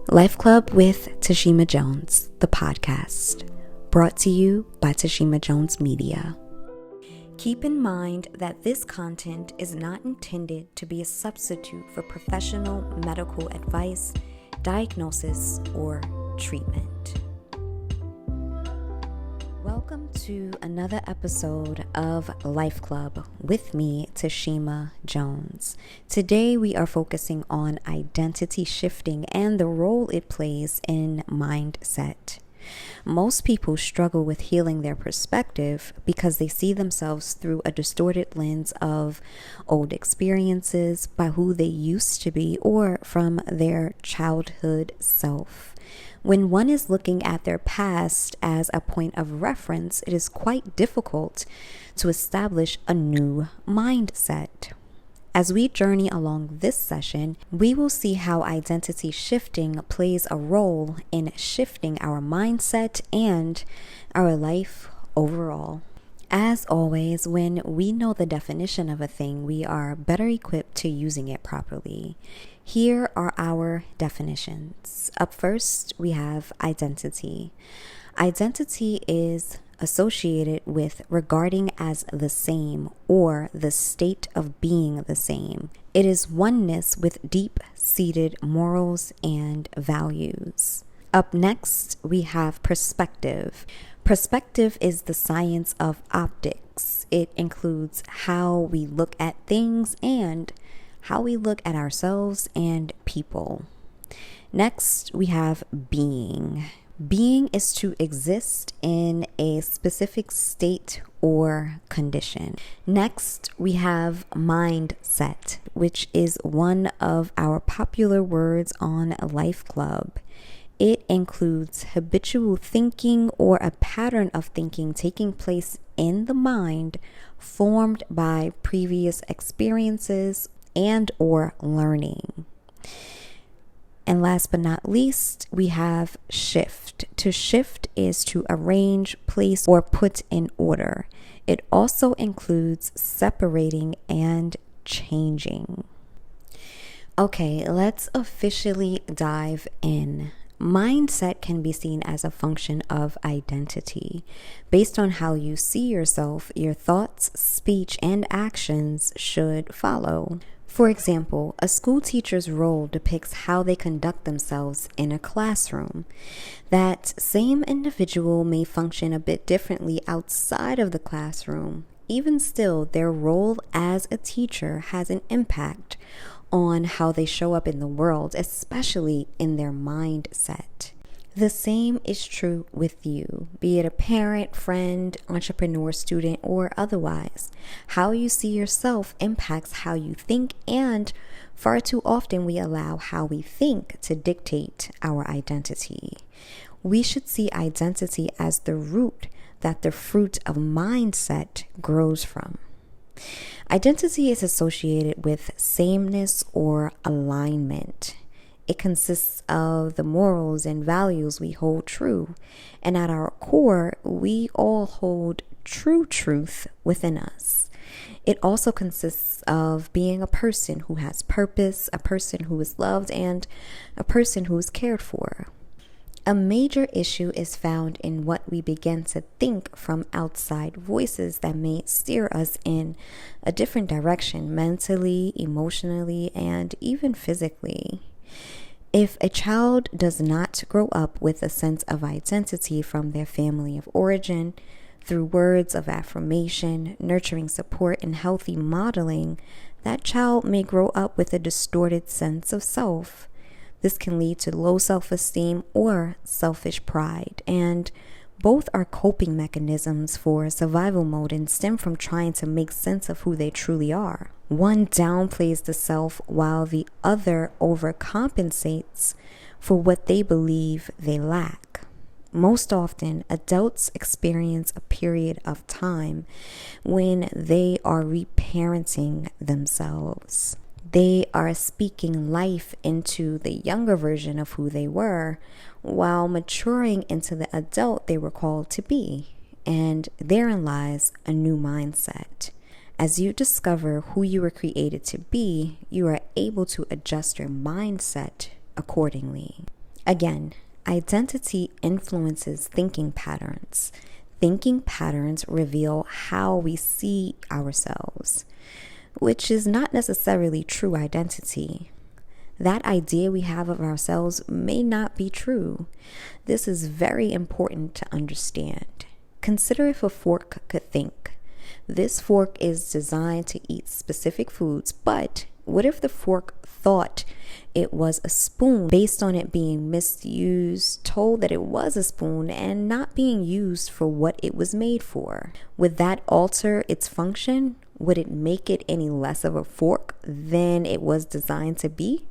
Life Club with Tashima Jones, the podcast, brought to you by Tashima Jones Media. Keep in mind that this content is not intended to be a substitute for professional medical advice, diagnosis, or treatment. Welcome to another episode of Life Club with me, Tashima Jones. Today we are focusing on identity shifting and the role it plays in mindset. Most people struggle with healing their perspective because they see themselves through a distorted lens of old experiences, by who they used to be, or from their childhood self. When one is looking at their past as a point of reference, it is quite difficult to establish a new mindset. As we journey along this session, we will see how identity shifting plays a role in shifting our mindset and our life overall. As always, when we know the definition of a thing, we are better equipped to using it properly. Here are our definitions. Up first, we have identity. Identity is associated with regarding as the same or the state of being the same. It is oneness with deep-seated morals and values. Up next, we have perspective. Perspective is the science of optics. It includes how we look at things and how we look at ourselves and people. Next, we have being. Being is to exist in a specific state or condition. Next, we have mindset, which is one of our popular words on Life Club. It includes habitual thinking or a pattern of thinking taking place in the mind formed by previous experiences and or learning. And last but not least, we have shift. To shift is to arrange, place, or put in order. It also includes separating and changing. Okay, let's officially dive in. Mindset can be seen as a function of identity. Based on how you see yourself, your thoughts, speech, and actions should follow. For example, a school teacher's role depicts how they conduct themselves in a classroom. That same individual may function a bit differently outside of the classroom. Even still, their role as a teacher has an impact on how they show up in the world, especially in their mindset. The same is true with you, be it a parent, friend, entrepreneur, student, or otherwise. How you see yourself impacts how you think, and far too often we allow how we think to dictate our identity. We should see identity as the root that the fruit of mindset grows from. Identity is associated with sameness or alignment. It consists of the morals and values we hold true. And at our core, we all hold true truth within us. It also consists of being a person who has purpose, a person who is loved, and a person who is cared for. A major issue is found in what we begin to think from outside voices that may steer us in a different direction mentally, emotionally, and even physically. If a child does not grow up with a sense of identity from their family of origin, through words of affirmation, nurturing support, and healthy modeling, that child may grow up with a distorted sense of self. This can lead to low self-esteem or selfish pride, and both are coping mechanisms for survival mode and stem from trying to make sense of who they truly are. One downplays the self while the other overcompensates for what they believe they lack. Most often, adults experience a period of time when they are reparenting themselves. They are speaking life into the younger version of who they were, while maturing into the adult they were called to be. And therein lies a new mindset. As you discover who you were created to be, you are able to adjust your mindset accordingly. Again, identity influences thinking patterns. Thinking patterns reveal how we see ourselves, which is not necessarily true identity. That idea we have of ourselves may not be true. This is very important to understand. Consider if a fork could think. This fork is designed to eat specific foods, but what if the fork thought it was a spoon based on it being misused, told that it was a spoon and not being used for what it was made for? Would that alter its function? Would it make it any less of a fork than it was designed to be?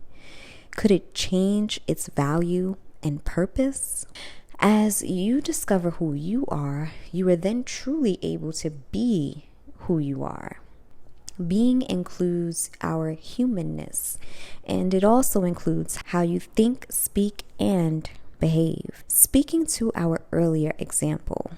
Could it change its value and purpose? As you discover who you are then truly able to be who you are. Being includes our humanness, and it also includes how you think, speak, and behave. Speaking to our earlier example,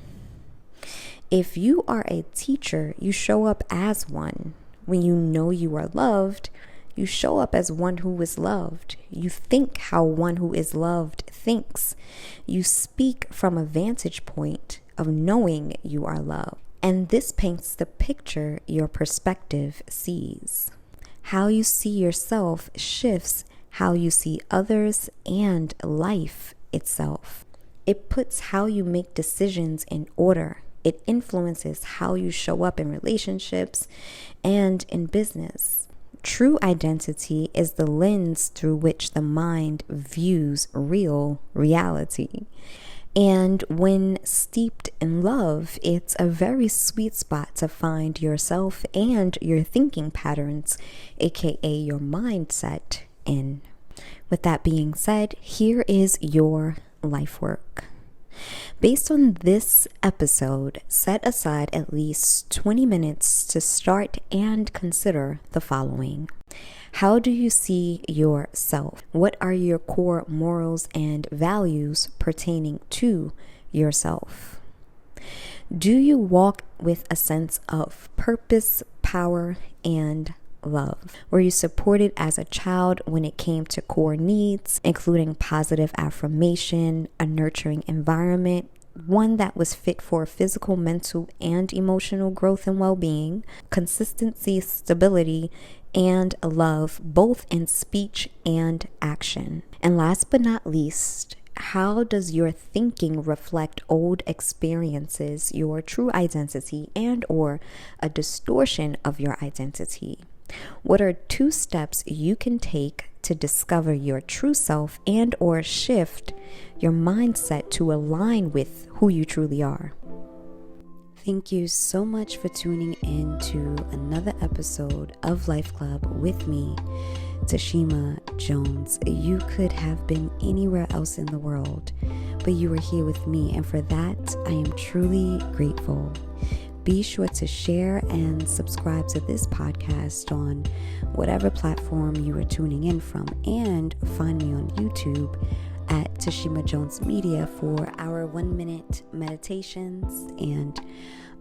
if you are a teacher, you show up as one. When you know you are loved, you show up as one who is loved. You think how one who is loved thinks. You speak from a vantage point of knowing you are loved. And this paints the picture your perspective sees. How you see yourself shifts how you see others and life itself. It puts how you make decisions in order. It influences how you show up in relationships and in business. True identity is the lens through which the mind views real reality. And when steeped in love, it's a very sweet spot to find yourself and your thinking patterns, aka your mindset, in. With that being said, here is your life work. Based on this episode, set aside at least 20 minutes to start and consider the following. How do you see yourself? What are your core morals and values pertaining to yourself? Do you walk with a sense of purpose, power, and love? Were you supported as a child when it came to core needs, including positive affirmation, a nurturing environment, one that was fit for physical, mental, and emotional growth and well-being, consistency, stability, and love, both in speech and action? And last but not least, how does your thinking reflect old experiences, your true identity, and or a distortion of your identity? What are 2 steps you can take to discover your true self and or shift your mindset to align with who you truly are? Thank you so much for tuning in to another episode of Life Club with me, Tashima Jones. You could have been anywhere else in the world, but you were here with me, and for that, I am truly grateful. Be sure to share and subscribe to this podcast on whatever platform you are tuning in from, and find me on YouTube at Tashima Jones Media for our 1-minute meditations and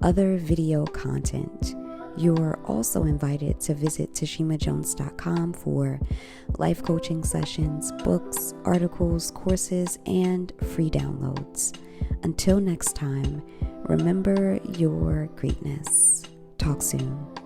other video content. You're also invited to visit tashimajones.com for life coaching sessions, books, articles, courses, and free downloads. Until next time, remember your greatness. Talk soon.